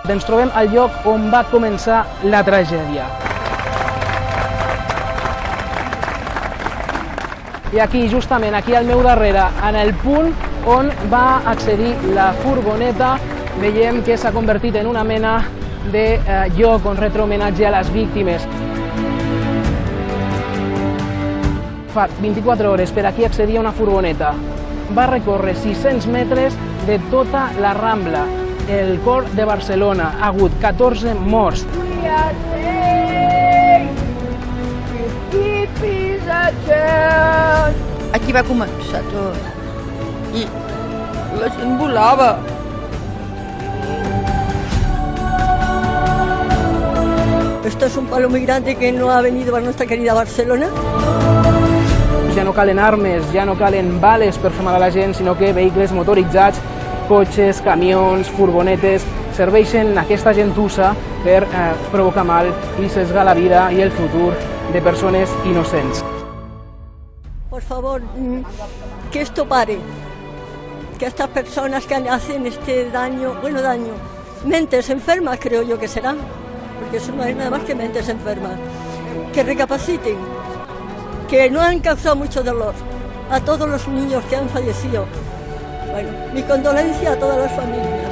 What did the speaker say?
Ens trobem al lloc on va començar la tragèdia. I aquí, justament aquí al meu darrere, en el punt on va accedir la furgoneta, veiem que s'ha convertit en una mena de lloc on retre homenatge a les víctimes. Fa 24 hores per aquí accedia una furgoneta. Va recórrer 600 metres de tota la Rambla, el cor de Barcelona. Ha hagut 14 morts. Aquí va començar tot i la gent volava. Esto es un palo muy grande que no ha venido a nuestra querida Barcelona. Ja no calen armes, ja no calen bales per fer mal a la gent, sinó que vehicles motoritzats, cotxes, camions, furgonetes, serveixen aquesta gentussa per provocar mal i sesgar la vida i el futur de persones innocents. Por favor, que esto pare. Que estas personas que hacen este daño, mentes enfermas creo yo que serán, porque eso no es nada más que mentes enfermas, que recapaciten, que no han causado mucho dolor a todos los niños que han fallecido. Bueno, mi condolencia a todas las familias.